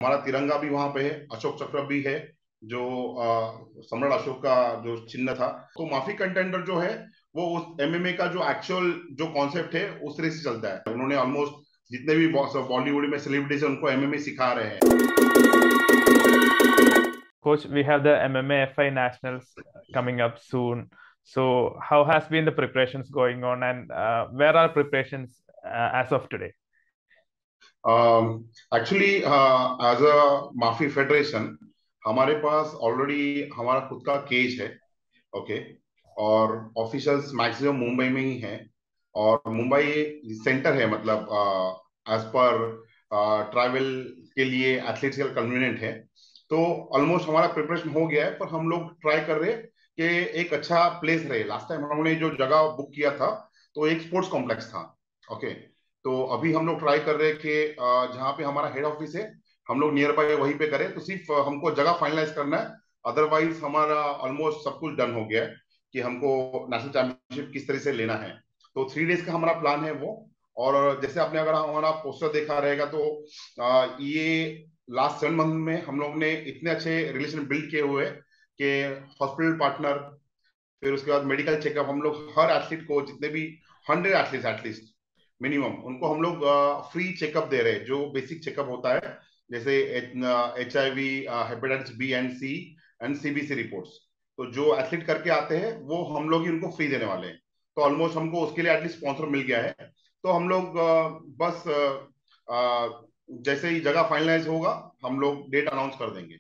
हमारा तिरंगा भी वहां पे है, अशोक चक्र भी है, जो सम्राट अशोक का जो चिन्ह था। तो माफी कंटेंडर जो है वो उस एमएमए का जो एक्चुअल जो कॉन्सेप्ट है उस तरह से चलता है। उन्होंने ऑलमोस्ट जितने भी बॉलीवुड में सेलिब्रिटीज है उनको एमएमए सिखा रहे हैं। Coach, we have the MMA FI Nationals coming up soon. So, how has been the preparations going on, and where are preparations as of today? Actually as a माफी federation हमारे पास already हमारा खुद का cage है। Okay. और officials maximum Mumbai में ही हैं। और मुंबई सेंटर है, मतलब एज पर ट्रैवल के लिए एथलीट्स के लिए कन्वीनियंट है। तो ऑलमोस्ट हमारा प्रिपरेशन हो गया है, पर हम लोग ट्राई कर रहे हैं कि एक अच्छा प्लेस रहे। लास्ट टाइम हमने जो जगह बुक किया था तो एक स्पोर्ट्स कॉम्प्लेक्स था। ओके। तो अभी हम लोग ट्राई कर रहे हैं कि जहाँ पे हमारा हेड ऑफिस है हम लोग नियर बाय वहीं पे करें। तो सिर्फ हमको जगह फाइनलाइज करना है, अदरवाइज हमारा ऑलमोस्ट सब कुछ डन हो गया है कि हमको नेशनल चैंपियनशिप किस तरह से लेना है। तो 3 डेज का हमारा प्लान है वो। और जैसे आपने अगर हमारा पोस्टर देखा रहेगा तो ये लास्ट 7 मंथ में हम लोग ने इतने अच्छे रिलेशन बिल्ड किए हुए हैं कि हॉस्पिटल पार्टनर, फिर उसके बाद मेडिकल चेकअप, हम लोग हर एथलीट को, जितने भी 100 एथलीट्स एटलीस्ट मिनिमम, उनको हम लोग फ्री चेकअप दे रहे हैं, जो बेसिक चेकअप होता है, जैसे HIV, hepatitis B and C and CBC reports. तो जो एथलीट करके आते हैं वो हम लोग ही उनको फ्री देने वाले हैं। तो ऑलमोस्ट हमको उसके लिए एटलीस्ट स्पॉन्सर मिल गया है। तो हम लोग बस जैसे ही जगह फाइनलाइज होगा हम लोग डेट अनाउंस कर देंगे।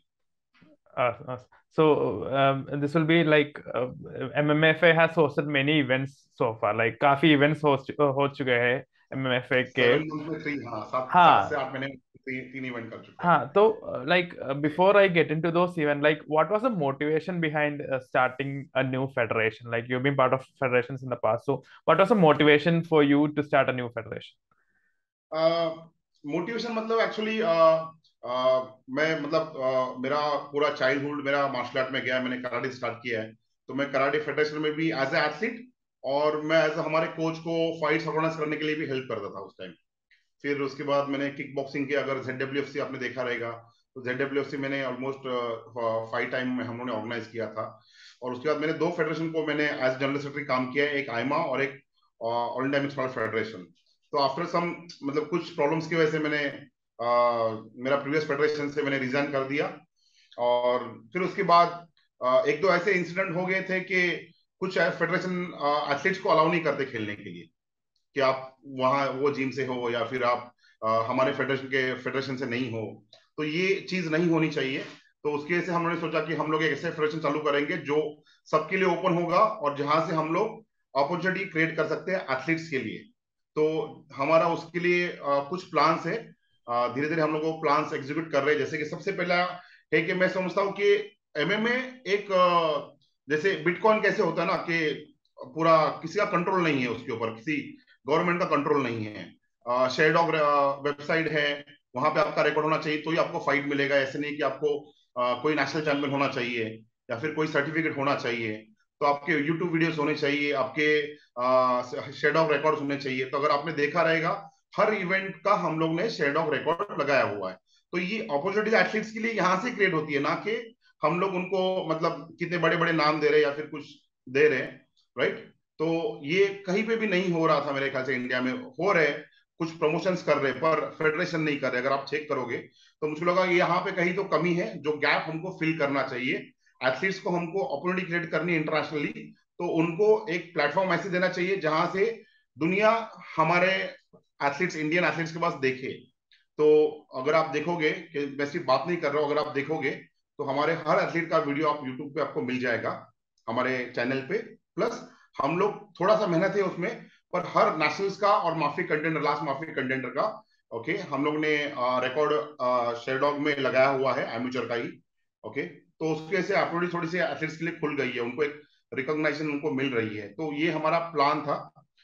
This will be like MMFA has hosted many events so far. Like काफी events हो चुके हैं MMFA के। 7 मंथ में 3, हाँ, 7 से 8 महीने में 3 इवेंट कर चुके हैं। हाँ तो before I get into those even, like what was the motivation behind starting a new federation? Like you've been part of federations in the past, so what was the motivation for you to start a new federation? Motivation मतलब actually मैं मतलब मेरा पूरा childhood मेरा martial art में गया, मैंने karate start किया है। तो मैं कराटे फेडरेशन में भी एज ए एथलीट, और मैं एज हमारे कोच को फाइट्स ऑर्गेनाइज करने के लिए भी हेल्प करता था उस टाइम। फिर उसके बाद मैंने किक बॉक्सिंग किया, अगर ZWFC आपने देखा रहेगा तो ZWFC मैंने ऑलमोस्ट 5 टाइम में हम लोगों ने ऑर्गेनाइज किया था। और उसके बाद मैंने 2 फेडरेशन को मैंने एज जनरल सेक्रेटरी काम किया है, एक आईमा और एक all India mix martial federation. तो आफ्टर सम मतलब कुछ प्रॉब्लम्स की वजह से मैंने मेरा प्रीवियस फेडरेशन से मैंने रिजाइन कर दिया। और फिर उसके बाद एक दो ऐसे इंसिडेंट हो गए थे कि कुछ फेडरेशन एथलीट्स को अलाउ नहीं करते खेलने के लिए, कि आप वहां वो जिम से हो या फिर आप हमारे फेडरेशन से नहीं हो। तो ये चीज नहीं होनी चाहिए। तो उसकी वजह से हम लोगों ने सोचा कि हम लोग एक ऐसे फेडरेशन चालू करेंगे जो सबके लिए ओपन होगा और जहां से हम लोग अपॉर्चुनिटी क्रिएट कर सकते हैं एथलीट्स के लिए। तो हमारा उसके लिए कुछ प्लान्स है। धीरे धीरे हम लोग वो प्लान्स एग्जीक्यूट कर रहे हैं। जैसे कि सबसे पहला है कि मैं समझता हूँ कि MMA एक जैसे बिटकॉइन कैसे होता है ना, कि पूरा किसी का कंट्रोल नहीं है उसके ऊपर, किसी गवर्नमेंट का कंट्रोल नहीं है। शेयरडॉग वेबसाइट है, वहां पे आपका रिकॉर्ड होना चाहिए तो ही आपको फाइट मिलेगा। ऐसे नहीं कि आपको कोई नेशनल चैंपियन होना चाहिए या फिर कोई सर्टिफिकेट होना चाहिए। तो आपके यूट्यूब वीडियोस होने चाहिए, आपके शेयरडॉग रिकॉर्ड्स होने चाहिए। तो अगर आपने देखा रहेगा हर इवेंट का हम लोग ने शेयरडॉग रिकॉर्ड लगाया हुआ है। तो ये अपॉर्चुनिटी एथलीट्स के लिए यहाँ से क्रिएट होती है, ना कि हम लोग उनको मतलब कितने बड़े बड़े नाम दे रहे हैं या फिर कुछ दे रहे हैं। राइट। तो ये कहीं पे भी नहीं हो रहा था मेरे ख्याल से। इंडिया में हो रहे, कुछ प्रमोशंस कर रहे, पर फेडरेशन नहीं कर रहे। अगर आप चेक करोगे तो मुझे लगा कि यहाँ पे कहीं तो कमी है, जो गैप हमको फिल करना चाहिए। एथलीट्स को हमको अपॉर्चुनिटी क्रिएट करनी है इंटरनेशनली, तो उनको एक प्लेटफॉर्म ऐसे देना चाहिए जहां से दुनिया हमारे एथलीट्स, इंडियन एथलीट्स के पास देखे। तो अगर आप देखोगे, कि मैं सिर्फ बात नहीं कर रहा हूँ, अगर आप देखोगे तो हमारे हर एथलीट का वीडियो आप यूट्यूब पे आपको मिल जाएगा हमारे चैनल पे। प्लस हम लोग थोड़ा सा मेहनत है उसमें, पर हर नेशनल्स का और माफी कंटेंडर, लास्ट माफी कंटेंडर का, ओके, हम लोग ने रिकॉर्ड शेयरडॉग में लगाया हुआ है, एमेचर का ही। ओके। तो उसके से अपॉर्चुनिटी थोड़ी सी एथलीट्स के लिए खुल गई है, उनको एक रिकॉग्निशन उनको मिल रही है। तो ये हमारा प्लान था,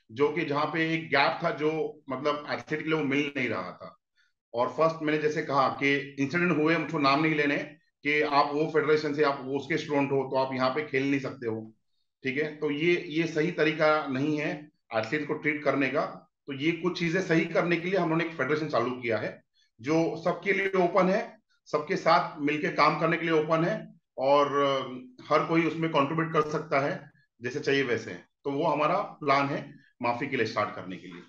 जो कि जहाँ पे एक गैप था जो मतलब एथलीट के लिए वो मिल नहीं रहा था। और फर्स्ट मैंने जैसे कहा कि इंसिडेंट हुए, मुझको नाम नहीं लेने, कि आप वो फेडरेशन से, आप वो उसके स्टूडेंट हो तो आप यहाँ पे खेल नहीं सकते हो। ठीक है। तो ये सही तरीका नहीं है एथलीट को ट्रीट करने का। तो ये कुछ चीजें सही करने के लिए हम लोगों ने एक फेडरेशन चालू किया है जो सबके लिए ओपन है। सबके साथ मिलके काम करने के लिए ओपन है, और हर कोई उसमें कंट्रीब्यूट कर सकता है जैसे चाहिए वैसे। तो वो हमारा प्लान है माफी के लिए स्टार्ट करने के लिए।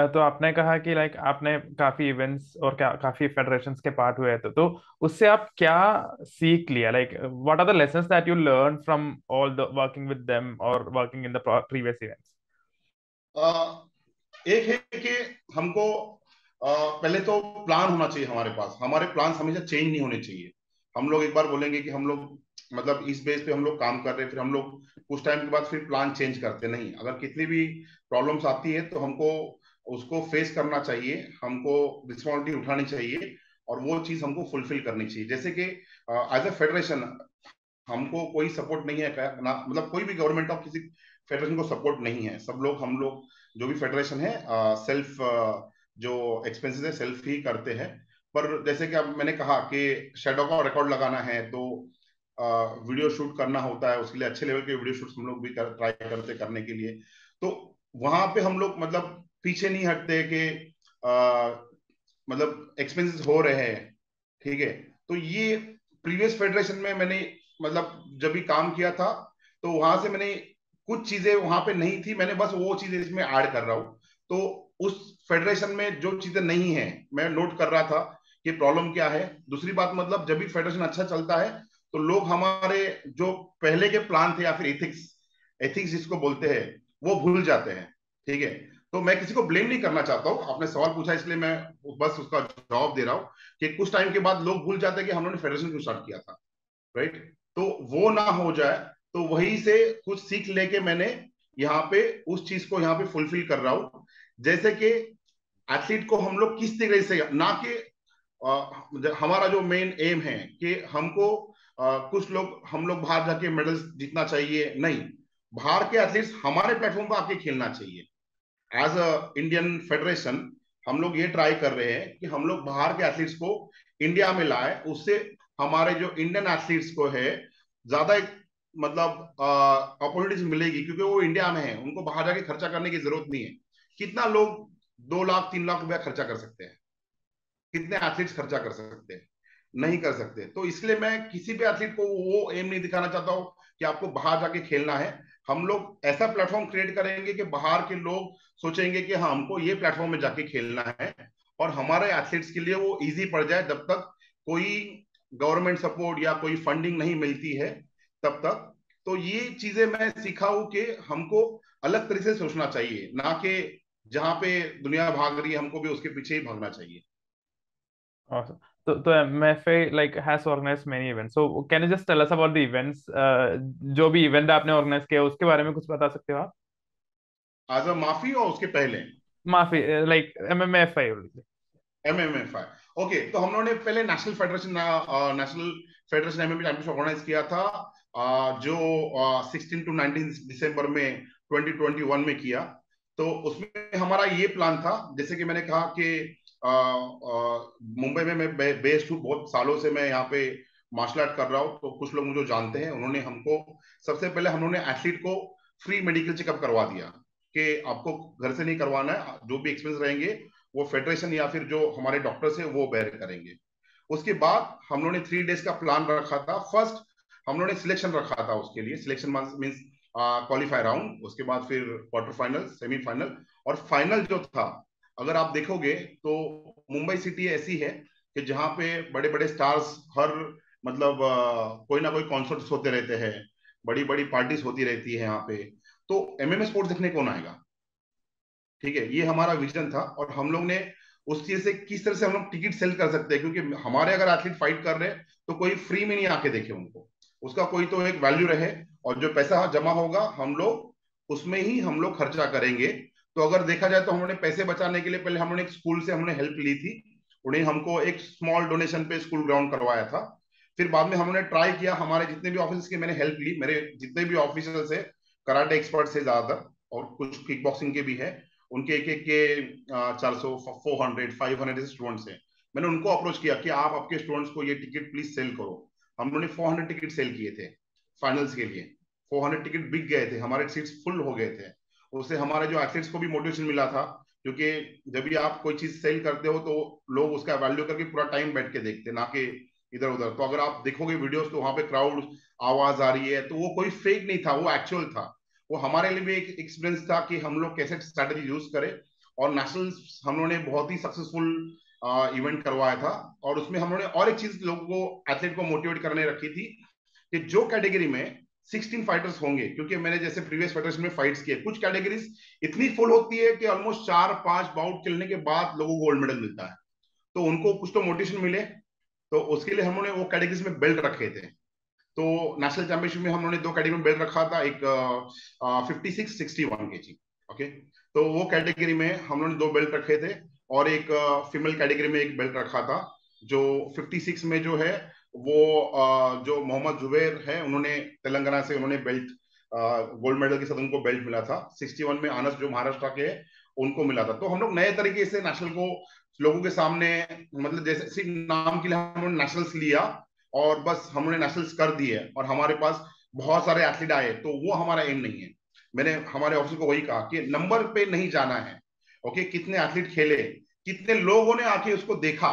तो आपने कहा कि लाइक आपने काफी इवेंट्स और काफी फेडरेशंस के पार्ट हुए थे, तो उससे आप क्या सीख लिया? Like what are the lessons that you learn from all the working with them और working in the previous events? एक है कि हमको पहले तो प्लान होना चाहिए हमारे पास। हमारे प्लान हमेशा चेंज नहीं होने चाहिए। हम लोग एक बार बोलेंगे कि हम लोग मतलब इस बेस पे हम लोग काम कर रहे हैं, फिर हम लोग कुछ टाइम के बाद फिर प्लान चेंज करते नहीं। अगर कितनी भी प्रॉब्लम्स आती है तो हमको उसको फेस करना चाहिए, हमको रिस्पॉन्सिबिलिटी उठानी चाहिए, और वो चीज हमको फुलफिल करनी चाहिए। जैसे कि एज अ फेडरेशन हमको कोई सपोर्ट नहीं है ना, मतलब कोई भी गवर्नमेंट ऑफ किसी फेडरेशन को सपोर्ट नहीं है। सब लोग हम लोग जो भी फेडरेशन है सेल्फ जो एक्सपेंसेस है सेल्फ ही करते हैं। पर जैसे कि अब मैंने कहा कि शेडो का रिकॉर्ड लगाना है तो वीडियो शूट करना होता है, उसके लिए अच्छे लेवल के वीडियो शूट हम लोग भी ट्राई करते करने के लिए। तो वहां पे हम लोग मतलब पीछे नहीं हटते कि मतलब एक्सपेंसेस हो रहे हैं, ठीक है। तो ये प्रीवियस फेडरेशन में मैंने मतलब जब भी काम किया था तो वहां से मैंने कुछ चीजें वहां पे नहीं थी, मैंने बस वो चीजें इसमें ऐड कर रहा हूँ। तो उस फेडरेशन में जो चीजें नहीं है मैं नोट कर रहा था कि प्रॉब्लम क्या है। दूसरी बात मतलब जब भी फेडरेशन अच्छा चलता है तो लोग हमारे जो पहले के प्लान थे या फिर एथिक्स एथिक्स जिसको बोलते हैं वो भूल जाते हैं, ठीक है। तो मैं किसी को ब्लेम नहीं करना चाहता हूँ, आपने सवाल पूछा इसलिए मैं बस उसका जवाब दे रहा हूँ कि कुछ टाइम के बाद लोग भूल जाते हैं कि हम लोगों ने फेडरेशन क्यों स्टार्ट किया था, राइट। तो वो ना हो जाए, तो वहीं से कुछ सीख लेके मैंने यहाँ पे उस चीज को यहाँ पे फुलफिल कर रहा हूँ। जैसे कि एथलीट को हम लोग किस तरीके से ना कि हमारा जो मेन एम है कि हमको कुछ लोग हम लोग बाहर जाके मेडल्स जीतना चाहिए, नहीं। बाहर के एथलीट्स हमारे प्लेटफॉर्म पर आके खेलना चाहिए। एज अ इंडियन फेडरेशन हम लोग ये ट्राई कर रहे हैं कि हम लोग बाहर के एथलीट्स को इंडिया में लाए, उससे हमारे जो इंडियन एथलीट्स को है ज्यादा मतलब अपॉर्चुनिटीज मिलेगी, क्योंकि वो इंडिया में है, उनको बाहर जाके खर्चा करने की जरूरत नहीं है। कितना लोग 2 लाख 3 लाख रुपया खर्चा कर सकते हैं? कितने एथलीट्स खर्चा कर सकते हैं? नहीं कर सकते। तो इसलिए मैं किसी भी एथलीट को वो एम नहीं दिखाना चाहता हूँ कि आपको बाहर जाके खेलना है। हम लोग ऐसा प्लेटफॉर्म क्रिएट करेंगे कि बाहर के लोग सोचेंगे कि हाँ हमको ये प्लेटफॉर्म में जाके खेलना है, और हमारे एथलीट्स के लिए वो इजी पड़ जाए। जब तक कोई गवर्नमेंट सपोर्ट या कोई फंडिंग नहीं मिलती है तब तक। तो ये चीजें मैं सीखा हूं कि हमको अलग तरीके से सोचना चाहिए, ना कि जहां पे दुनिया भाग रही है हमको भी उसके पीछे ही भागना चाहिए। Awesome. तो MFA like has organized many events. So can you just tell us about the events? जो भी इवेंट आपने ऑर्गेनाइज किया उसके बारे में कुछ बता सकते हो आप? आज माफी और उसके पहले माफी, like MMFI only. MMFI. Okay, तो हम लोगों ने पहले national federation MMA championship organise किया था जो 16 to 19 दिसंबर में 2021 में किया। तो उसमें हमारा ये प्लान था, जैसे कि मैंने कहा कि मुंबई में मैं बेस्ड हूँ, बहुत सालों से मैं यहाँ पे मार्शल आर्ट कर रहा हूँ। तो कुछ लोग मुझे जानते हैं, उन्होंने हमको सबसे पहले हम लोगों ने एथलीट को फ्री मेडिकल चेकअप करवा दिया कि आपको घर से नहीं करवाना है, जो भी एक्सपेंस रहेंगे वो फेडरेशन या फिर जो हमारे डॉक्टर्स है वो बेयर करेंगे। उसके बाद हम लोगों ने 3 डेज का प्लान रखा था। फर्स्ट हम लोगों ने सिलेक्शन रखा था, उसके लिए सिलेक्शन मीन्स क्वालिफाई राउंड, उसके बाद फिर क्वार्टर फाइनल, सेमीफाइनल और फाइनल जो था। अगर आप देखोगे तो मुंबई सिटी ऐसी है कि जहाँ पे बड़े बड़े स्टार्स हर मतलब कोई ना कोई कॉन्सर्ट्स होते रहते हैं, बड़ी बड़ी पार्टीज होती रहती है यहाँ पे। तो एमएमए स्पोर्ट्स देखने कौन आएगा? ठीक है, ये हमारा विजन था। और हम लोग ने उस चीज से किस तरह से हम लोग टिकट सेल कर सकते हैं, क्योंकि हमारे अगर एथलीट फाइट कर रहे हैं तो कोई फ्री में नहीं आके देखे उनको, उसका कोई तो एक वैल्यू रहे। और जो पैसा जमा होगा हम लोग उसमें ही हम लोग खर्चा करेंगे। तो अगर देखा जाए तो हमने पैसे बचाने के लिए पहले हमने एक स्कूल से हमने हेल्प ली थी, उन्हें हमको एक स्मॉल डोनेशन पे स्कूल ग्राउंड करवाया था। फिर बाद में हमने ट्राई किया, हमारे जितने भी ऑफिस की मैंने हेल्प ली, मेरे जितने भी ऑफिसर्स है कराटे एक्सपर्ट है ज्यादातर, और कुछ किक बॉक्सिंग के भी है, उनके एक एक के 400 400 500 स्टूडेंट्स हैं। मैंने उनको अप्रोच किया कि आप आपके स्टूडेंट्स को ये टिकट प्लीज सेल करो। हम लोगों ने 400 टिकट सेल किए थे फाइनल्स के लिए। 400 टिकट बिक गए थे, हमारे सीट्स फुल हो गए थे। उससे हमारे जो एथलीट्स को भी मोटिवेशन मिला था क्योंकि जब भी आप कोई चीज सेल करते हो तो लोग उसका वैल्यू करके पूरा टाइम बैठ के देखते हैं, ना कि इधर उधर। तो अगर आप देखोगे वीडियोस तो वहां पे क्राउड आवाज आ रही है, तो वो कोई फेक नहीं था, वो एक्चुअल था। वो हमारे लिए भी एक एक्सपीरियंस था कि हम लोग कैसे स्ट्रैटेजी यूज करें। और नेशनल हम लोगों ने बहुत ही सक्सेसफुल इवेंट करवाया था। और उसमें हम लोगों ने और एक चीज लोगों को, एथलीट को मोटिवेट करने रखी थी कि जो कैटेगरी में 16 फाइटर्स होंगे, क्योंकि मैंने जैसे प्रीवियस फेडरेशन में फाइट्स किए, कुछ कैटेगरीज इतनी फुल होती है कि ऑलमोस्ट 4-5 बाउट खेलने के बाद लोगों को गोल्ड मेडल मिलता है, तो उनको कुछ तो मोटिवेशन मिले। तो उसके लिए हम लोगों ने वो कैटेगरीज में बेल्ट रखे थे। तो नेशनल चैंपियनशिप में हम लोगों ने 2 कैटेगरी में बेल्ट रखा था, एक 56-61 kg। ओके, तो वो कैटेगरी में हम लोगों ने 2 बेल्ट रखे थे। और एक फीमेल कैटेगरी में एक बेल्ट रखा था। जो 56 में जो है वो जो मोहम्मद जुबैर है, उन्होंने तेलंगाना से उन्होंने बेल्ट गोल्ड मेडल के साथ उनको बेल्ट मिला था। 61 में आनस जो महाराष्ट्र के है, उनको मिला था। तो हम लोग नए तरीके से नेशनल को लोगों के सामने, मतलब जैसे सिर्फ नाम के लिए हम लोग नेशनल्स लिया और बस हमने नेशनल्स कर दिए और हमारे पास बहुत सारे एथलीट आए, तो वो हमारा एम नहीं है। मैंने हमारे ऑफिसर को वही कहा कि नंबर पे नहीं जाना है। ओके, कितने एथलीट खेले, कितने लोगों ने आके उसको देखा,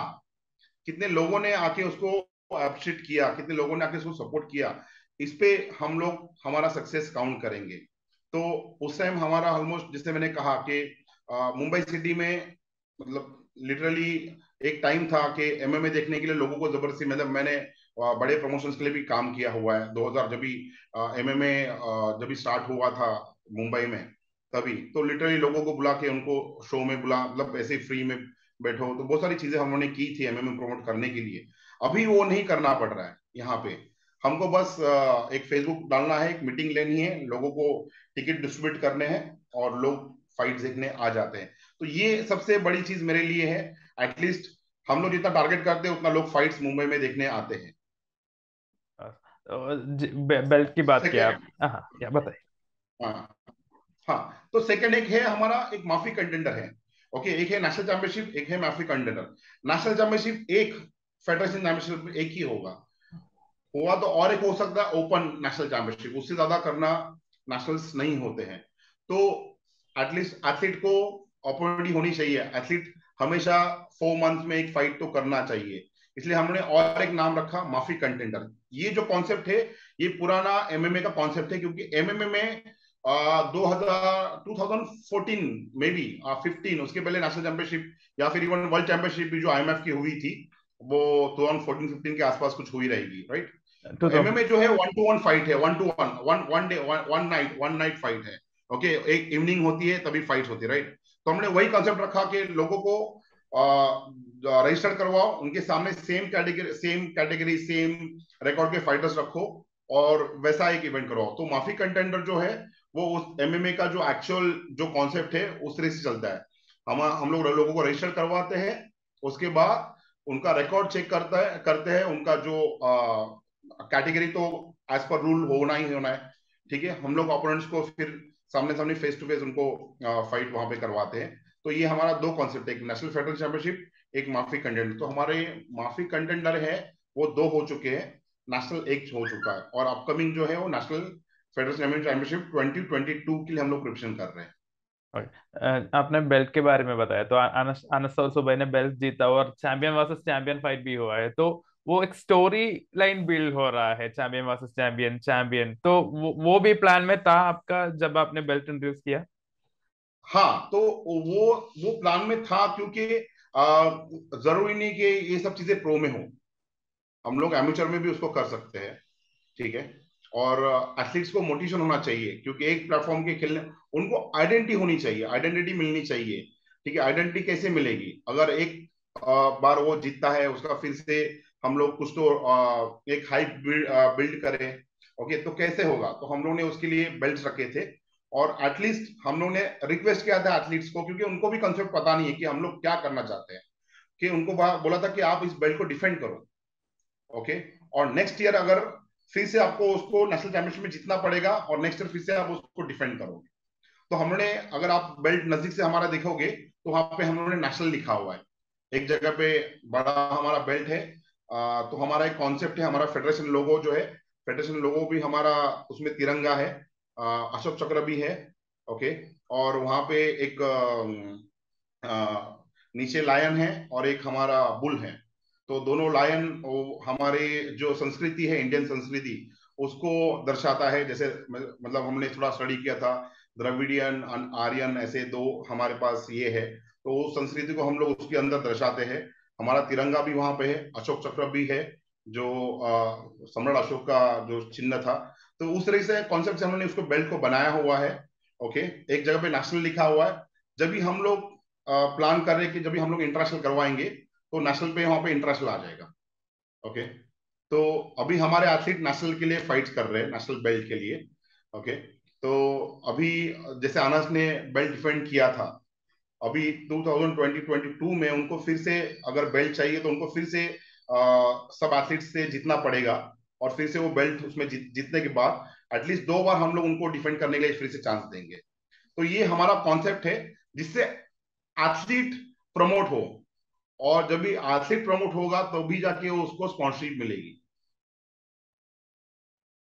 कितने लोगों ने आके उसको अप्रिशिएट किया, कितने लोगों ने आके उसको सपोर्ट किया, इस पे हम लोग हमारा सक्सेस काउंट करेंगे। तो उस टाइम हमारा ऑलमोस्ट, जैसे मैंने कहा कि मुंबई सिटी में मतलब लिटरली एक टाइम था कि एमएमए देखने के लिए लोगों को जबरदस्ती, मतलब मैंने बड़े प्रमोशंस के लिए भी काम किया हुआ है। 2000 जब भी एमएमए जब भी स्टार्ट हुआ था मुंबई में, तभी तो लिटरली लोगों को बुला के उनको शो में बुला, मतलब ऐसे ही फ्री में बैठो, तो बहुत सारी चीजें हम लोगों ने की थी एमएमए प्रमोट करने के लिए। अभी वो नहीं करना पड़ रहा है यहाँ पे। हमको बस एक फेसबुक डालना है, एक मीटिंग लेनी है, लोगों को टिकट डिस्ट्रीब्यूट करने हैं और लोग फाइट देखने आ जाते हैं। तो ये सबसे बड़ी चीज मेरे लिए है। एटलीस्ट हम लोग जितना टारगेट करते हैं उतना लोग फाइट्स मुंबई में देखने आते हैं। बेल्ट की बात किया आप। सेकेंड, हाँ, क्या बताइए। हाँ हाँ, तो सेकंड एक है हमारा, एक माफी कंटेंडर है। ओके, एक है नेशनल चैंपियनशिप, एक है माफी कंटेंडर। नेशनल चैंपियनशिप एक फेडरेशन चैंपियनशिप एक ही होगा, हुआ तो और एक हो सकता है ओपन नेशनल चैंपियनशिप, उससे ज्यादा करना नेशनल्स नहीं होते हैं। तो एटलीस्ट एथलीट को अपॉर्चुनिटी होनी चाहिए। एथलीट हमेशा 4 मंथ में एक फाइट तो करना चाहिए। इसलिए हमने और एक नाम रखा, माफी कंटेंडर। ये जो कॉन्सेप्ट है, ये पुराना एमएमए का कॉन्सेप्ट है, क्योंकि एमएमए में 2014 में भी 15, उसके पहले नेशनल चैंपियनशिप या फिर इवन वर्ल्ड चैंपियनशिप भी जो आईएमएफ की हुई थी, वो 2014-15 के आसपास कुछ हुई रहेगी, राइट। टू तो तो एमएमए जो है 1-to-1 फाइट है, 1-to-1, one one day, one night fight है। ओके, एक इवनिंग होती है तभी फाइट होती है, राइट। तो हमने वही कंसेप्ट रखा कि लोगों को रजिस्टर करवाओ, उनके सामने सेम कैटेगरी सेम रिकॉर्ड के फाइटर्स रखो और वैसा एक इवेंट करवाओ। तो माफी कंटेंडर जो है वो उस एमएमए का जो एक्चुअल जो कॉन्सेप्ट है उस तरह से चलता है। हम लोग लोगों को रजिस्टर करवाते हैं, उसके बाद उनका रिकॉर्ड चेक करते हैं, उनका जो कैटेगरी तो एज पर रूल होना ही होना है। ठीक है, हम लोग अपोनेंट्स को फिर सामने सामने फेस टू फेस उनको फाइट वहां पे करवाते हैं। तो ये हमारा 2 कॉन्सेप्ट है, एक नेशनल फेडरेशन चैंपियनशिप, एक माफी कंटेंडर। तो हमारे माफी कंटेंडर है वो 2 हो चुके हैं, नेशनल 1 हो चुका है, और अपकमिंग जो है वो नेशनल फेडरेशन चैंपियनशिप 2022 के लिए हम लोग प्रिपरेशन कर रहे हैं। आपने बेल्ट के बारे में बताया, तो अनस अनस सुबह ने बेल्ट जीता और चैंपियन वर्सेस चैंपियन फाइट भी हुआ है, तो वो एक स्टोरी लाइन बिल्ड हो रहा है, चैंपियन वर्सेस चैंपियन चैंपियन, तो वो भी प्लान में था आपका जब आपने बेल्ट इंट्रोड्यूस किया? हाँ, तो वो प्लान में था, क्योंकि जरूरी नहीं कि ये सब चीजें प्रो में हो, हम लोग एमेचर में भी उसको कर सकते हैं। ठीक है, और एथलीट्स को मोटिवेशन होना चाहिए, क्योंकि एक प्लेटफॉर्म के खेलने उनको आइडेंटिटी होनी चाहिए, आइडेंटिटी मिलनी चाहिए। ठीक है, आइडेंटिटी कैसे मिलेगी? अगर एक बार वो जीतता है, उसका फिर से हम लोग कुछ तो एक हाइप बिल्ड करें। ओके, तो कैसे होगा? तो हम लोग ने उसके लिए बेल्ट रखे थे, और एटलीस्ट हम लोग ने रिक्वेस्ट किया था एथलीट्स को, क्योंकि उनको भी कंसेप्ट पता नहीं है कि हम लोग क्या करना चाहते हैं, कि उनको बोला था कि आप इस बेल्ट को डिफेंड करो। ओके, और नेक्स्ट ईयर अगर फिर से आपको उसको नेशनल चैंपियनशिप में जीतना पड़ेगा, और नेक्स्ट ईयर फिर से आप उसको डिफेंड करोगे। तो हमने, अगर आप बेल्ट नजदीक से हमारा देखोगे तो वहां पे हमने नेशनल लिखा हुआ है, एक जगह पे बड़ा हमारा बेल्ट है। तो हमारा एक कॉन्सेप्ट है, हमारा फेडरेशन लोगो जो है, फेडरेशन लोगो भी हमारा, उसमें तिरंगा है, अशोक चक्र भी है। ओके, और वहां पे एक नीचे लायन है और एक हमारा बुल है। तो दोनों लायन हमारे जो संस्कृति है, इंडियन संस्कृति, उसको दर्शाता है। जैसे मतलब हमने थोड़ा स्टडी किया था, द्रविडियन आर्यन ऐसे दो हमारे पास ये है, तो उस संस्कृति को हम लोग उसके अंदर दर्शाते हैं। हमारा तिरंगा भी वहां पे है, अशोक चक्र भी है, जो सम्राट अशोक का जो चिन्ह था। तो उस तरह से कॉन्सेप्ट से हमने उसको बेल्ट को बनाया हुआ है। ओके, एक जगह पे नेशनल लिखा हुआ है। जब भी हम लोग प्लान कर रहे हैं कि जब भी हम लोग इंटरनेशनल करवाएंगे, तो नेशनल पे वहां पे इंटरनेशनल आ जाएगा। ओके, तो अभी हमारे एथलीट नेशनल के लिए फाइट कर रहे हैं, नेशनल बेल्ट के लिए। ओके, तो अभी जैसे अनस ने बेल्ट डिफेंड किया था, अभी 2022 में उनको फिर से अगर बेल्ट चाहिए तो उनको फिर से सब एथलीट्स से जीतना पड़ेगा, और फिर से वो बेल्ट उसमें जीतने के बाद एटलीस्ट 2 बार हम लोग उनको डिफेंड करने के लिए फिर से चांस देंगे। तो ये हमारा कॉन्सेप्ट है, जिससे एथलीट प्रमोट हो, और जब भी एथलीट प्रमोट होगा तो भी जाके उसको स्पॉन्सरशिप मिलेगी।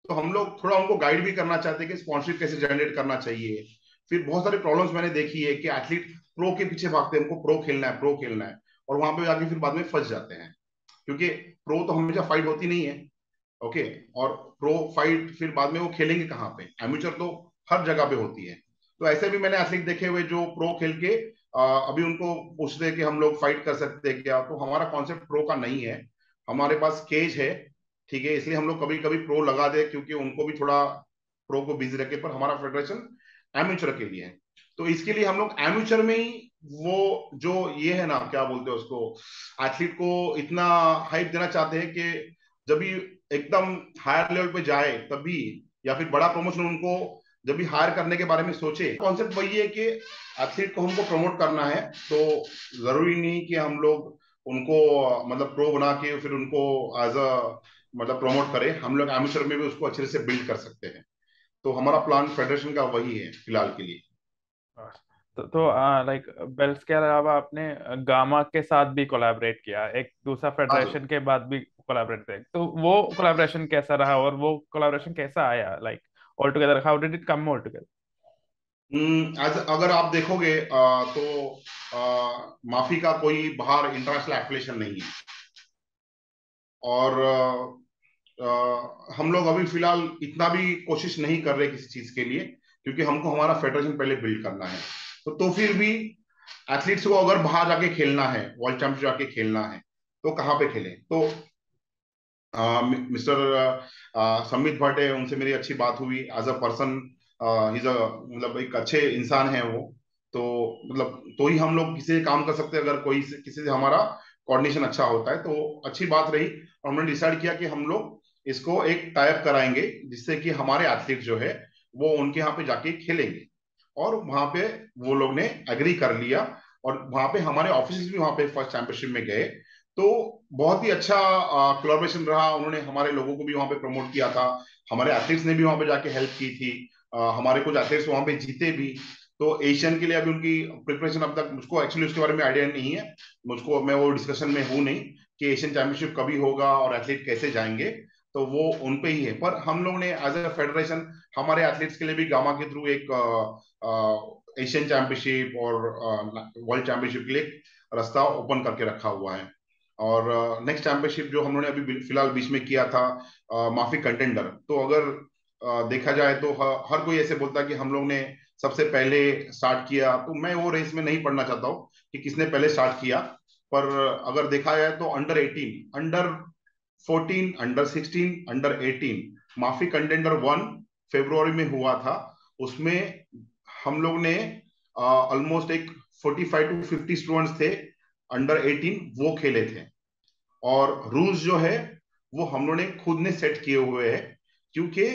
तो हम लोग थोड़ा उनको गाइड भी करना चाहते हैं कि स्पॉन्सरशिप कैसे जनरेट करना चाहिए। फिर बहुत सारी प्रॉब्लम्स मैंने देखी है कि एथलीट प्रो के पीछे भागते हैं, हमको प्रो खेलना है, प्रो खेलना है, और वहां पे जाके फिर बाद में फंस जाते हैं, क्योंकि प्रो तो हमेशा फाइट होती नहीं है। ओके, और प्रो फाइट फिर बाद में वो खेलेंगे कहाँ पे? एमेचर तो हर जगह पे होती है। तो ऐसे भी मैंने एथलीट देखे हुए जो प्रो खेल के अभी उनको पूछते हैं कि हम लोग फाइट कर सकते हैं क्या, तो हमारा कॉन्सेप्ट प्रो का नहीं है। हमारे पास केज है, ठीक है, इसलिए हम लोग कभी कभी प्रो लगा दे, क्योंकि उनको भी थोड़ा प्रो को बिजी रखे, पर हमारा फेडरेशन एमेचर के लिए है। तो इसके लिए हम लोग एमेचर में ही वो जो ये है ना, क्या बोलते हैं उसको, एथलीट को इतना हाइप देना चाहते हैं कि जब भी एकदम हायर लेवल पे जाए तभी, या फिर बड़ा प्रमोशन उनको जब भी हायर करने के बारे में सोचे। कॉन्सेप्ट वही है कि एथलीट को हमको प्रमोट करना है, तो जरूरी नहीं कि हम लोग उनको मतलब प्रो बना के फिर उनको एज अ मतलब प्रमोट करें। हम लोग एमेचर में भी उसको अच्छे से बिल्ड कर सकते हैं। तो हमारा प्लान फेडरेशन का वही है फिलहाल के लिए। तो लाइक बेल्ट्स के अलावा आपने गामा के साथ भी कोलैबोरेट किया, एक दूसरा हाँ जी। फेडरेशन के बाद भी कोलैबोरेट किया, तो वो कोलैबोरेशन कैसा रहा और वो कोलैबोरेशन कैसा आया, like all together how did it come all together? अगर आप देखोगे तो माफी का कोई बाहर इंटरनेशनल एफिलिएशन नहीं है। और हम लोग अभी फिलहाल इतना भी कोशिश नहीं कर रहे किसी चीज के लिए, क्योंकि हमको हमारा फेडरेशन पहले बिल्ड करना है। तो फिर भी एथलीट्स को अगर बाहर जाके खेलना है, वर्ल्ड चैंपियनशिप जाके खेलना है, तो कहाँ पे खेलें? तो मिस्टर संबित भट्ट है, उनसे मेरी अच्छी बात हुई as a person. Is a मतलब एक अच्छे इंसान है वो। तो मतलब तो ही हम लोग किसी से काम कर सकते हैं, अगर कोई से, किसी से हमारा कोऑर्डिनेशन अच्छा होता है, तो अच्छी बात रही। और हमने डिसाइड किया कि हम लोग इसको एक टाइप कराएंगे, जिससे कि हमारे एथलीट जो है वो उनके यहाँ पे जाके खेलेंगे। और वहां पे वो लोग ने एग्री कर लिया, और वहां पे हमारे ऑफिस भी वहां पे फर्स्ट चैंपियनशिप में गए। तो बहुत ही अच्छा कोलैबोरेशन रहा। उन्होंने हमारे लोगों को भी वहां पे प्रमोट किया था, हमारे एथलीट्स ने भी वहां पे जाके हेल्प की थी। हमारे कुछ एथलीट्स वहां पे जीते भी। तो एशियन के लिए अभी उनकी प्रिपरेशन, अब तक मुझको एक्चुअली उसके बारे में आइडिया नहीं है, मुझको, मैं वो डिस्कशन में हूं नहीं कि एशियन चैंपियनशिप कभी होगा और एथलीट कैसे जाएंगे। तो वो उन पे ही है। पर हम लोग ने एज ए फेडरेशन हमारे एथलीट्स के लिए भी गामा के थ्रू एक एशियन चैंपियनशिप और वर्ल्ड चैंपियनशिप के लिए एक रास्ता ओपन करके रखा हुआ है। और नेक्स्ट चैंपियनशिप जो हम लोगों ने अभी फिलहाल बीच में किया था, माफी कंटेंडर, तो अगर देखा जाए तो हर कोई ऐसे बोलता है कि हम लोग ने सबसे पहले स्टार्ट किया, तो मैं वो रेस में नहीं पढ़ना चाहता हूँ कि किसने पहले स्टार्ट किया। पर अगर देखा जाए तो अंडर 18, अंडर 14, अंडर 16, अंडर 18 माफी कंटेंडर 1 फेब्रुवरी में हुआ था। उसमें हम लोग ने ऑलमोस्ट एक 45 to 50 स्टूडेंट्स थे, अंडर 18 वो खेले थे। और रूल्स जो है वो हम लोगों ने खुद ने सेट किए हुए हैं, क्योंकि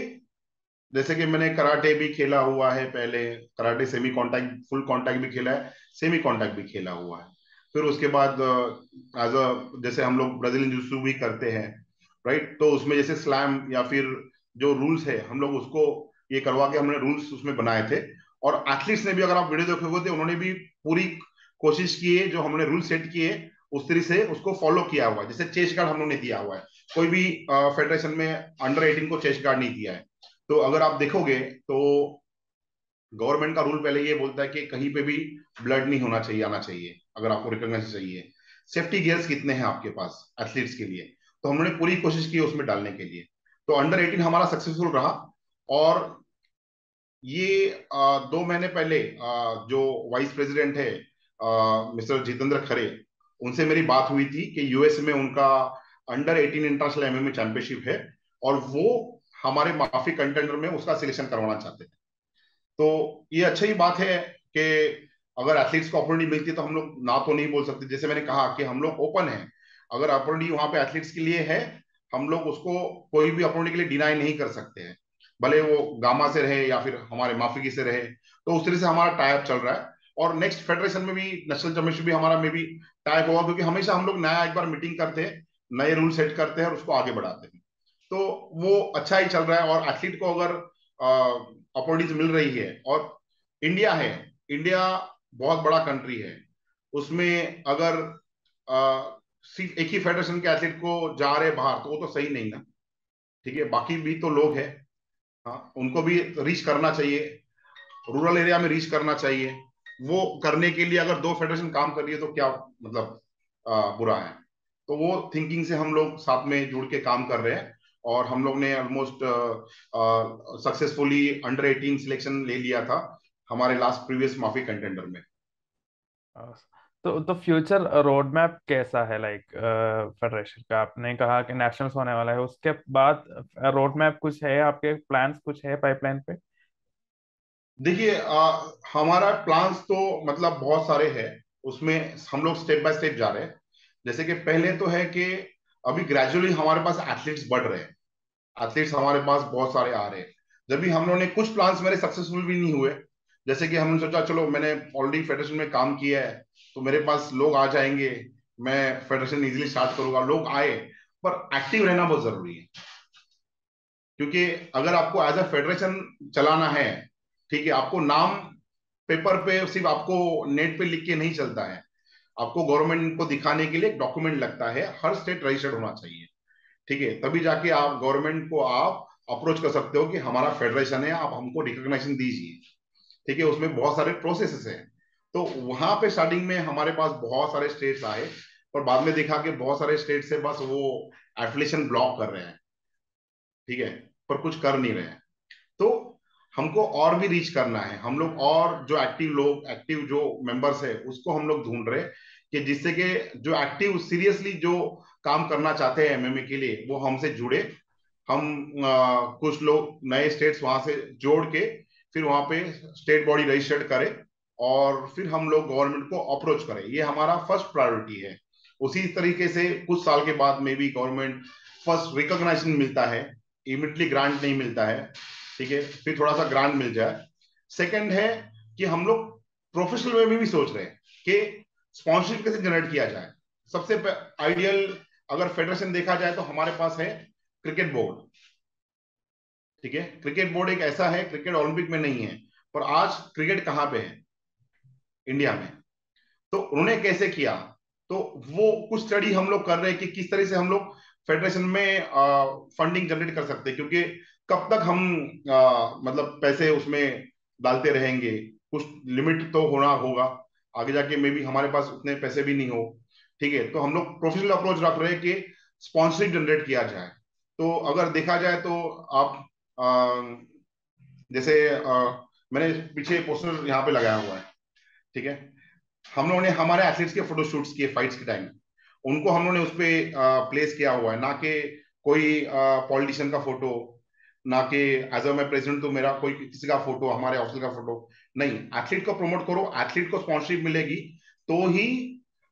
जैसे कि मैंने कराटे भी खेला हुआ है पहले, karate semi contact, full contact भी खेला है, सेमी कांटेक्ट भी खेला हुआ है। फिर उसके बाद एज अ जैसे हम लोग ब्राजीलियन जिu-जिटसु भी करते हैं, राइट? तो उसमें जैसे स्लैम या फिर जो रूल्स है, हम लोग उसको ये करवा के हमने रूल्स उसमें बनाए थे। और एथलीट्स ने भी, अगर आप वीडियो देखोगे तो उन्होंने भी पूरी कोशिश की है, जो हमने रूल सेट किए उस तरह से उसको फॉलो किया हुआ है। जैसे चेस्ट गार्ड हम लोग ने दिया हुआ है, कोई भी फेडरेशन में अंडर 18 को चेस्ट गार्ड नहीं दिया है। तो अगर आप देखोगे तो गवर्नमेंट का रूल पहले ये बोलता है कि कहीं पे भी ब्लड नहीं होना चाहिए, आना चाहिए अगर आपको रिकॉग्नाइजेशन चाहिए। सेफ्टी गियर्स कितने हैं आपके पास एथलीट्स के लिए, तो हम लोगों ने पूरी कोशिश की उसमें डालने के लिए। तो अंडर 18 हमारा सक्सेसफुल रहा। और ये 2 महीने पहले जो वाइस प्रेसिडेंट है मिस्टर जितेंद्र खरे, उनसे मेरी बात हुई थी कि यूएस में उनका अंडर 18 इंटरनेशनल एमएमए चैंपियनशिप है, और वो हमारे माफी कंटेंडर में उसका सिलेक्शन करवाना चाहते थे। तो ये अच्छा ही बात है कि अगर एथलीट्स को अपॉर्चुनिटी मिलती है तो हम लोग ना तो नहीं बोल सकते। जैसे मैंने कहा कि हम लोग ओपन हैं, अगर अपॉर्चुनिटी वहां पे एथलीट्स के लिए है, हम लोग उसको कोई भी अपॉर्चुनिटी के लिए डिनाई नहीं कर सकते हैं, भले वो गामा से रहे या फिर हमारे माफिकी से रहे। तो उस तरह से हमारा टाइप चल रहा है। और नेक्स्ट फेडरेशन में भी, नेशनल चैंपियनशिप भी हमारा में भी टाइप होगा, क्योंकि हमेशा हम लोग नया एक बार मीटिंग करते हैं, नए रूल सेट करते हैं और उसको आगे बढ़ाते हैं। तो वो अच्छा ही चल रहा है। और एथलीट को अगर अपॉर्चुनिटीज मिल रही है, और इंडिया है, इंडिया बहुत बड़ा कंट्री है, उसमें अगर सिर्फ एक ही फेडरेशन के एथलीट को जा रहे बाहर, तो वो तो सही नहीं ना। ठीक है, बाकी भी तो लोग हैं, हाँ, उनको भी रीच करना चाहिए, रूरल एरिया में रीच करना चाहिए। वो करने के लिए अगर 2 फेडरेशन काम कर रही है तो क्या मतलब बुरा है। तो वो थिंकिंग से हम लोग साथ में जुड़ के काम कर रहे हैं। और हम लोग ने ऑलमोस्ट सक्सेसफुली अंडर 18 सिलेक्शन ले लिया था हमारे लास्ट प्रीवियस माफी कंटेंडर में। तो फ्यूचर रोड मैप कैसा है, लाइक फेडरेशन का? आपने कहा कि नेशनल्स होने वाला है, उसके बाद रोड मैप कुछ है आपके, प्लान्स कुछ है पाइपलाइन पे? देखिए, हमारा प्लान्स तो मतलब बहुत सारे हैं, उसमें हम लोग स्टेप बाय स्टेप जा रहे हैं। जैसे कि पहले तो है कि अभी ग्रेजुअली हमारे पास एथलीट्स बढ़ रहे हैं, एथलीट्स हमारे पास बहुत सारे आ रहे हैं। जब भी हम लोगों ने कुछ प्लान्स मेरे सक्सेसफुल भी नहीं हुए, जैसे कि हमने सोचा चलो मैंने ऑलरेडी फेडरेशन में काम किया है, तो मेरे पास लोग आ जाएंगे, मैं फेडरेशन इजीली स्टार्ट करूंगा, लोग आए। पर एक्टिव रहना बहुत जरूरी है, क्योंकि अगर आपको एज अ फेडरेशन चलाना है, ठीक है, आपको नाम पेपर पे सिर्फ आपको नेट पे लिख के नहीं चलता है, आपको गवर्नमेंट को दिखाने के लिए एक डॉक्यूमेंट लगता है, हर स्टेट रजिस्टर्ड होना चाहिए। ठीक है, तभी जाके आप गवर्नमेंट को आप अप्रोच कर सकते हो कि हमारा फेडरेशन है, आप हमको रिकॉग्निशन दीजिए। ठीक है, उसमें बहुत सारे प्रोसेसेस हैं। तो वहां पे स्टार्टिंग में हमारे पास बहुत सारे स्टेट्स आए, पर बाद में देखा कि बहुत सारे स्टेट से बस वो एफिलिएशन ब्लॉक कर रहे हैं। ठीक है, पर कुछ कर नहीं रहे हैं। तो हमको और भी रीच करना है, हम लोग और जो एक्टिव लोग, एक्टिव जो मेंबर्स है, उसको हम लोग ढूंढ रहे हैं, कि जिससे कि जो एक्टिव सीरियसली जो काम करना चाहते हैं एमएमए के लिए, वो हमसे जुड़े। हम कुछ लोग नए स्टेट्स वहां से जोड़ के फिर वहां पे स्टेट बॉडी रजिस्टर्ड करें, और फिर हम लोग गवर्नमेंट को अप्रोच करें। ये हमारा फर्स्ट प्रायोरिटी है। उसी तरीके से कुछ साल के बाद में भी गवर्नमेंट फर्स्ट रिकॉग्निशन मिलता है, इमिडिएटली ग्रांट नहीं मिलता है, ठीक है, फिर थोड़ा सा ग्रांट मिल जाए। सेकंड है कि हम लोग प्रोफेशनल वे में भी सोच रहे हैं कि स्पॉन्सरशिप कैसे जनरेट किया जाए। सबसे आइडियल अगर फेडरेशन देखा जाए तो हमारे पास है क्रिकेट बोर्ड। ठीक है, क्रिकेट बोर्ड एक ऐसा है, क्रिकेट ओलंपिक में नहीं है, पर आज क्रिकेट कहां पे है इंडिया में, तो उन्होंने कैसे किया। तो वो कुछ स्टडी हम लोग कर रहे हैं कि किस तरह से हम लोग फेडरेशन में फंडिंग जनरेट कर सकते हैं, क्योंकि कब तक हम मतलब पैसे उसमें डालते रहेंगे, कुछ लिमिट तो होना होगा, आगे जाके मे बी हमारे पास उतने पैसे भी नहीं हो। ठीक है, तो हम लोग प्रोफेशनल अप्रोच रख रहे हैं कि स्पॉन्सरशिप जनरेट किया जाए। तो अगर देखा जाए तो आप जैसे मैंने पीछे पोस्टर यहाँ पे लगाया हुआ है। ठीक है, हम लोगों ने हमारे एथलीट्स के फोटो शूट्स किए फाइट्स के टाइम, उनको हम लोगों ने उस पर प्लेस किया हुआ है, ना कि कोई पॉलिटिशियन का फोटो, ना कि एज अ मैं प्रेसिडेंट तो मेरा कोई किसी का फोटो, हमारे हॉस्टल का फोटो नहीं। एथलीट को प्रमोट करो, एथलीट को स्पॉन्सरशिप मिलेगी, तो ही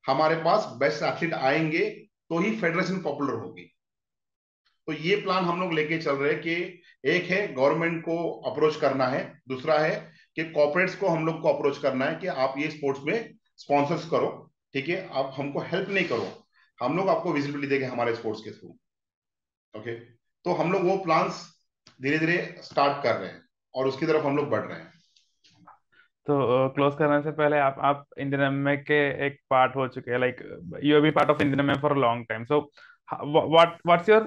हमारे पास बेस्ट एथलीट आएंगे, तो ही फेडरेशन पॉपुलर होगी। तो ये प्लान हम लोग लेके चल रहे हैं कि एक है गवर्नमेंट को अप्रोच करना है, दूसरा है कि कॉर्पोरेट्स को हम लोग को अप्रोच करना है कि आप ये स्पोर्ट्स में स्पॉन्सर्स करो। ठीक है, आप हमको हेल्प नहीं करो, हम लोग आपको विजिबिलिटी देंगे हमारे स्पोर्ट्स के थ्रू। ओके, तो हम लोग वो प्लान्स धीरे धीरे स्टार्ट कर रहे हैं, और उसकी तरफ हम लोग बढ़ रहे हैं। तो क्लोज करने से पहले, आप इंडियन एमएमए के एक पार्ट हो चुके हैं, like you have been part of Indian MMA for a long time, so what's your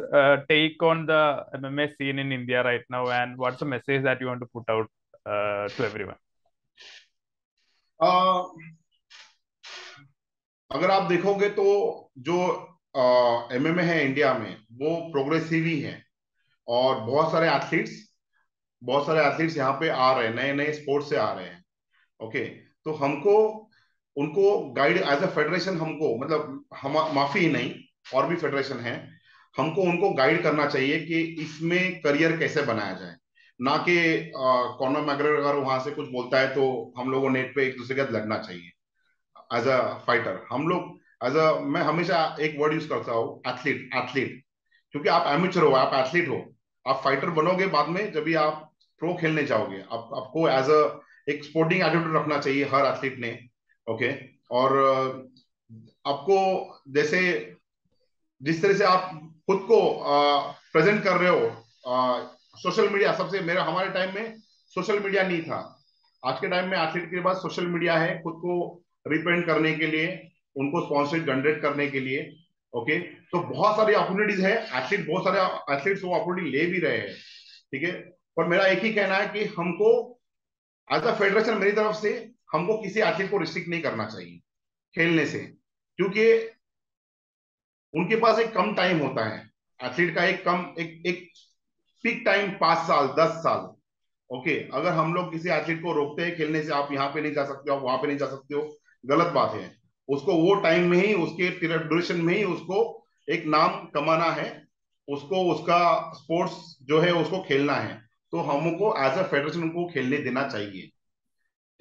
take on the एमएमए scene in India right now, and what's the message that you want to put out to everyone? अगर आप देखोगे तो जो MMA है India में वो progressive ही है, और बहुत सारे एथलीट्स यहाँ पे आ रहे हैं, नए नए स्पोर्ट्स से आ रहे हैं। ओके, तो हमको उनको गाइड एज अ फेडरेशन, हमको मतलब हम माफी ही नहीं, और भी फेडरेशन है, हमको उनको गाइड करना चाहिए कि इसमें करियर कैसे बनाया जाए। ना कि कॉनर मैग्रेगर अगर वहां से कुछ बोलता है तो हम लोगों नेट पे एक दूसरे के साथ लगना चाहिए। एज अ फाइटर हम लोग, मैं हमेशा एक वर्ड यूज करता हूँ, एथलीट। एथलीट क्योंकि आप एमेचर हो, आप एथलीट हो। आप फाइटर बनोगे बाद में, जब भी आप प्रो खेलने जाओगे, आपको एज अ एक स्पोर्टिंग एटीट्यूड रखना चाहिए हर एथलीट ने। ओके, और आपको जैसे जिस तरह से आप खुद को प्रेजेंट कर रहे हो, सोशल मीडिया सबसे, मेरा हमारे टाइम में सोशल मीडिया नहीं था। आज के टाइम में एथलीट के पास सोशल मीडिया है, खुद को रिप्रेजेंट करने के लिए, उनको स्पॉन्सर जनरेट करने के लिए। ओके, तो बहुत सारी अपॉर्चुनिटीज है, एथलीट बहुत सारे एथलीट्स वो अपॉर्चुनिटी ले भी रहे हैं। ठीक है, पर मेरा एक ही कहना है कि हमको एज अ फेडरेशन, मेरी तरफ से हमको किसी एथलीट को रिस्ट्रिक्ट नहीं करना चाहिए खेलने से, क्योंकि उनके पास एक कम टाइम होता है। एथलीट का एक कम एक पीक टाइम 5 साल 10 साल। ओके, अगर हम लोग किसी एथलीट को रोकते हैं खेलने से, आप यहाँ पे नहीं जा सकते हो, आप वहां पे नहीं जा सकते हो, गलत बात है। उसको वो टाइम में ही, उसके ड्यूरेशन में ही उसको एक नाम कमाना है, उसको उसका स्पोर्ट्स जो है उसको खेलना है। तो हमको एज अ फेडरेशन उनको खेलने देना चाहिए।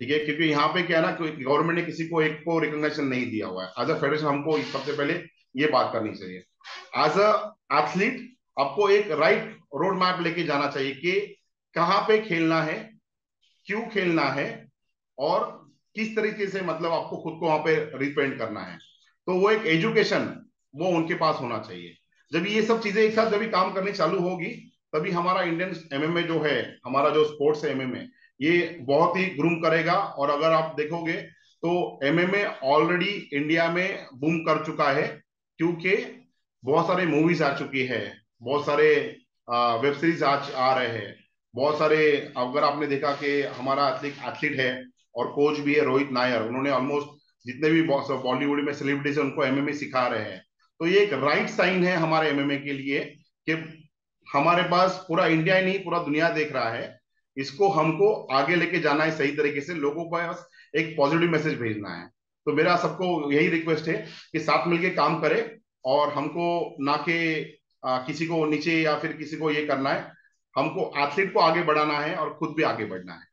ठीक है, क्योंकि यहाँ पे क्या है ना, गवर्नमेंट ने किसी को एक को रिकॉग्निशन नहीं दिया हुआ है। एज अ फेडरेशन हमको सबसे पहले ये बात करनी चाहिए। एज अ एथलीट आपको एक राइट रोड मैप लेके जाना चाहिए कि कहाँ पे खेलना है, क्यों खेलना है, और किस तरीके से मतलब आपको खुद को वहां पे रिप्रेजेंट करना है। तो वो एक एजुकेशन वो उनके पास होना चाहिए। जब ये सब चीजें एक साथ जब काम करनी चालू होगी, तभी हमारा इंडियन एमएमए जो है, हमारा जो स्पोर्ट्स है एमएमए, ये बहुत ही ग्रूम करेगा। और अगर आप देखोगे तो एमएमए ऑलरेडी इंडिया में बूम कर चुका है, क्योंकि बहुत सारे मूवीज आ चुकी है, बहुत सारे वेब सीरीज आ रहे हैं, बहुत सारे। अगर आपने देखा कि हमारा एथलीट है और कोच भी है रोहित नायर, उन्होंने ऑलमोस्ट जितने भी बॉलीवुड में सेलिब्रिटीज है उनको एमएमए सिखा रहे हैं। तो ये एक राइट साइन है हमारे एमएमए के लिए कि हमारे पास पूरा इंडिया ही नहीं, पूरा दुनिया देख रहा है। इसको हमको आगे लेके जाना है सही तरीके से, लोगों को बस एक पॉजिटिव मैसेज भेजना है। तो मेरा सबको यही रिक्वेस्ट है कि साथ मिलके काम करें, और हमको ना कि किसी को नीचे या फिर किसी को ये करना है। हमको एथलीट को आगे बढ़ाना है और खुद भी आगे बढ़ना है।